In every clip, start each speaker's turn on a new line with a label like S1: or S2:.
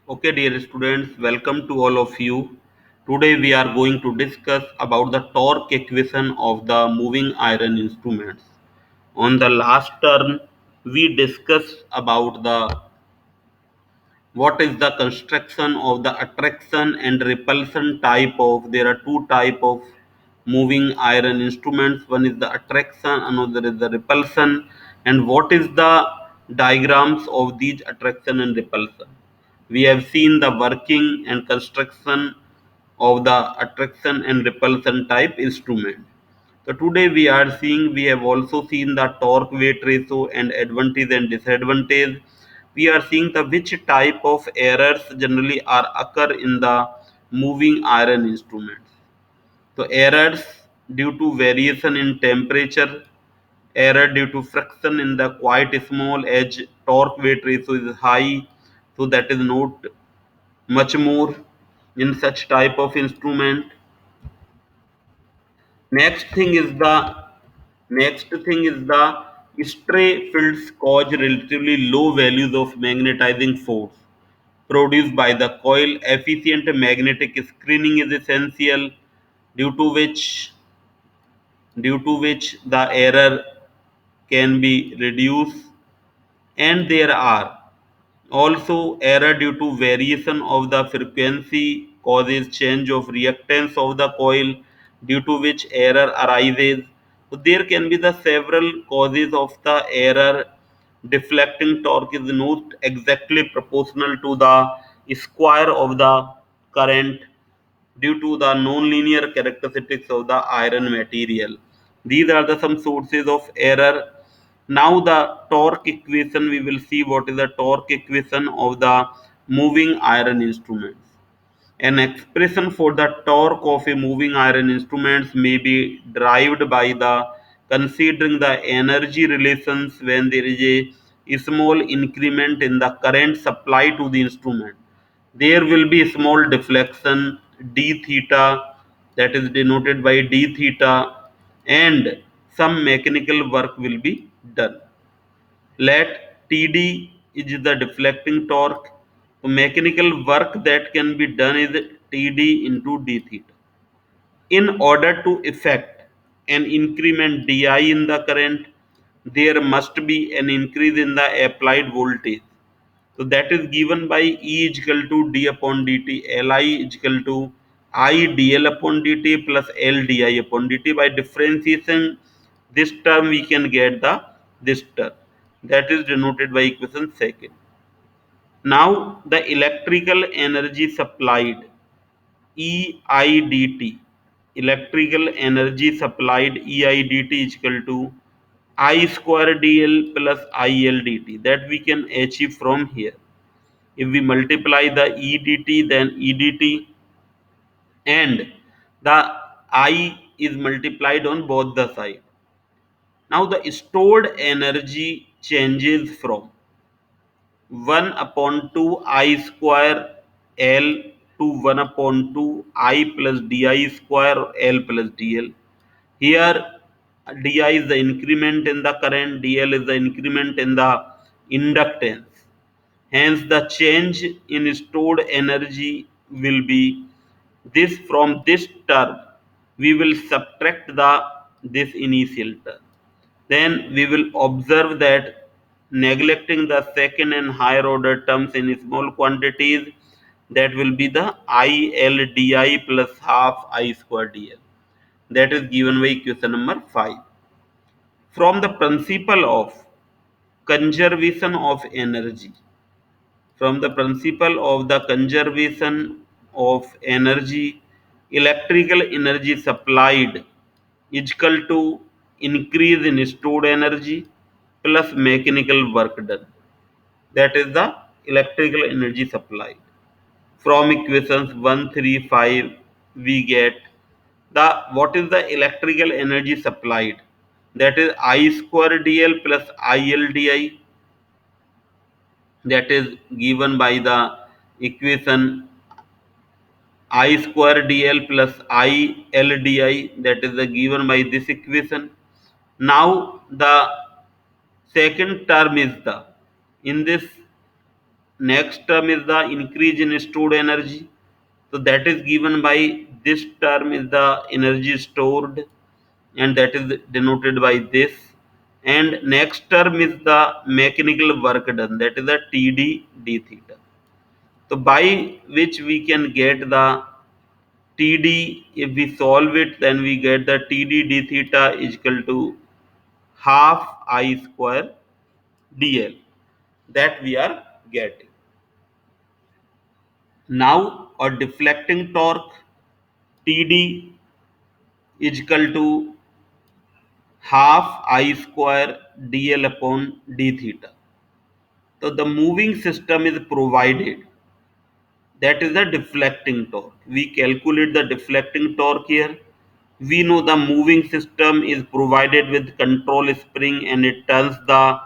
S1: Okay, dear students, welcome to all of you. Today we are going to discuss about the torque equation of the moving iron instruments. On the last turn, we discussed about the what is the construction of the attraction and repulsion type of. There are two type of moving iron instruments. One is the attraction, another is the repulsion. And what is the diagrams of these attraction and repulsion? We have seen the working and construction of the attraction and repulsion type instrument. So today we have also seen the torque weight ratio and advantage and disadvantage. We are seeing the which type of errors generally are occur in the moving iron instruments. So errors due to variation in temperature, error due to friction in the quite small edge, torque weight ratio is high, so that is not much more in such type of instrument. Next thing is the Next thing is the stray fields cause relatively low values of magnetizing force produced by the coil. Efficient magnetic screening is essential, due to which the error can be reduced. And there are also error due to variation of the frequency causes change of reactance of the coil, due to which error arises. So there can be the several causes of the error. Deflecting torque is not exactly proportional to the square of the current due to the non-linear characteristics of the iron material. These are the some sources of error. Now the torque equation, we will see what is the torque equation of the moving iron instruments. An expression for the torque of a moving iron instruments may be derived by the considering the energy relations when there is a small increment in the current supply to the instrument. There will be small deflection d theta, that is denoted by d theta, and some mechanical work will be done. Let Td is the deflecting torque. So mechanical work that can be done is Td into d theta. In order to effect an increment Di in the current, there must be an increase in the applied voltage. So that is given by E is equal to d upon dt, Li is equal to I dl upon dt plus L di upon dt. By differentiation this term we can get the this term, that is denoted by equation second. Now the electrical energy supplied, EIDT, electrical energy supplied EIDT is equal to I square dl plus IL dt, that we can achieve from here. If we multiply the EDT, then EDT, and the I is multiplied on both the sides. Now the stored energy changes from 1 upon 2 I square L to 1 upon 2 I plus di square L plus dl. Here di is the increment in the current, dl is the increment in the inductance. Hence the change in stored energy will be this. From this term we will subtract the this initial term. Then we will observe that neglecting the second and higher order terms in small quantities, that will be the ILDI plus half I square dl, that is given by equation number 5. From the principle of conservation of energy, from the principle of the conservation of energy, electrical energy supplied is equal to increase in stored energy plus mechanical work done, that is the electrical energy supplied. From equations 1 3 5 we get the what is the electrical energy supplied, that is I square dl plus ILDI, that is given by the equation I square dl plus ILDI, that is the given by this equation. Now the second term is the, in this Next term is the increase in stored energy. So that is given by this term is the energy stored, and that is denoted by this. And next term is the mechanical work done, that is the TD d theta. So by which we can get the TD, if we solve it, then we get the TD d theta is equal to half I square dl, that we are getting. Now a deflecting torque TD is equal to half I square dl upon d theta. So the moving system is provided, that is the deflecting torque. We calculate the deflecting torque here. We know the moving system is provided with control spring, and it turns the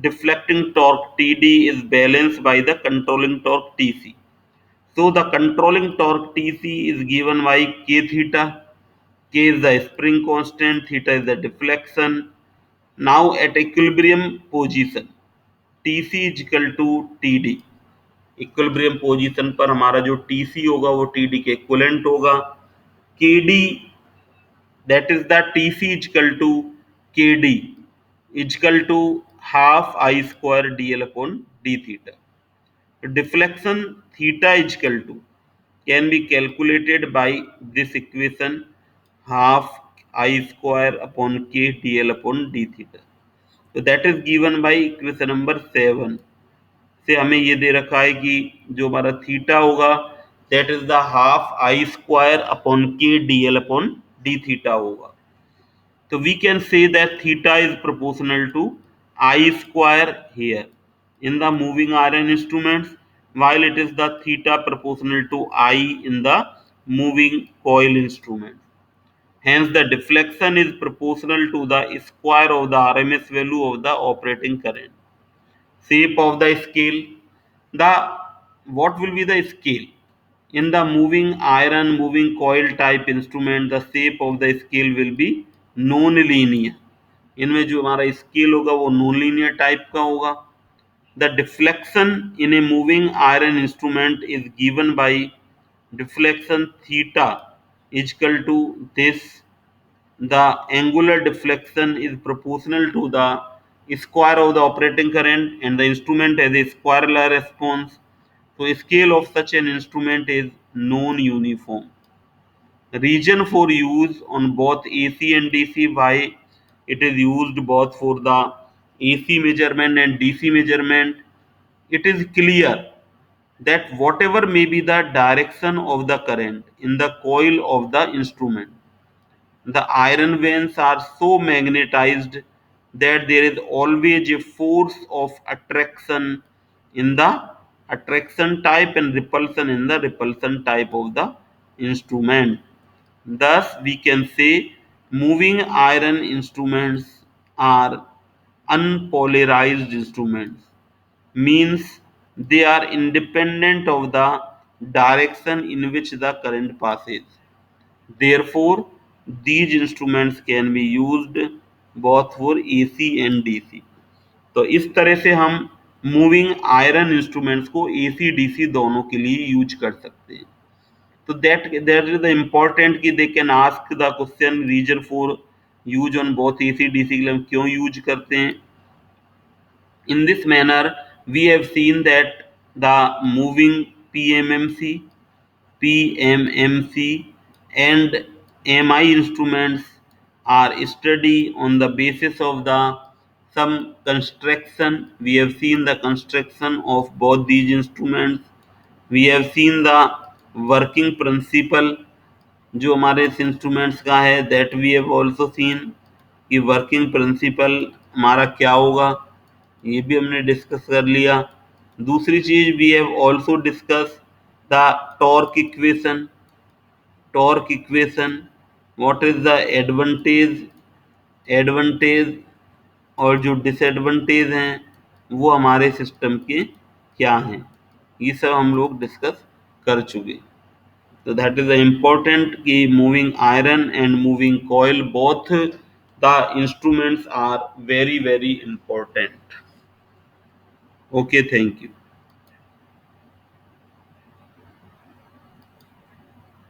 S1: deflecting torque TD is balanced by the controlling torque TC. So the controlling torque TC is given by K theta. K is the spring constant, theta is the deflection. Now at equilibrium position, TC is equal to TD. Equilibrium position पर हमारा जो TC होगा वो TD के equivalent होगा. KD, that is the TC equal to KD equal to half I square DL upon D theta. Deflection theta equal to can be calculated by this equation, half I square upon K DL upon D theta. तो that is given by equation number 7 से हमें ये दे रखा है कि जो हमारा theta होगा that is the half I square upon K DL upon D theta होगा. तो we can say that theta is proportional to I square here in the moving iron instruments, while it is the theta proportional to I in the moving coil instrument. Hence the deflection is proportional to the square of the RMS value of the operating current. Shape of the scale, the what will be the scale in the moving iron moving coil type instrument? The shape of the scale will be non-linear. इनमें जो हमारा scale होगा वो non linear type का होगा. The deflection in a moving iron instrument is given by deflection theta is equal to this. The angular deflection is proportional to the square of the operating current, and the instrument has a square response. So scale of such an instrument is non-uniform. Reason for use on both AC and DC. Why it is used both for the AC measurement and DC measurement? It is clear that whatever may be the direction of the current in the coil of the instrument, the iron vanes are so magnetized that there is always a force of attraction in the attraction type and repulsion in the repulsion type of the instrument. Thus, we can say moving iron instruments are unpolarized instruments, means they are independent of the direction in which the current passes. Therefore, these instruments can be used both for AC and DC. तो इस तरह से हम moving iron instruments को AC DC दोनों के लिए use कर सकते हैं. तो दैट इज द इम्पोर्टेंट कि they can ask the question reason for use on both AC DC के लिए हम क्यों यूज करते हैं. In this manner, we have seen that the moving PMMC and MI instruments are studied on the basis of the some construction. We have seen the construction of both these instruments. We have seen the working principle जो हमारे इस instruments का है, that we have also seen कि working principle हमारा क्या होगा, ये भी हमने डिस्कस कर लिया. दूसरी चीज we have also discuss the torque equation. What is the advantage और जो डिसएडवांटेज हैं वो हमारे सिस्टम के क्या हैं, ये सब हम लोग डिस्कस कर चुके. So that is the important कि moving iron and moving coil both the instruments are very important. Okay, thank you.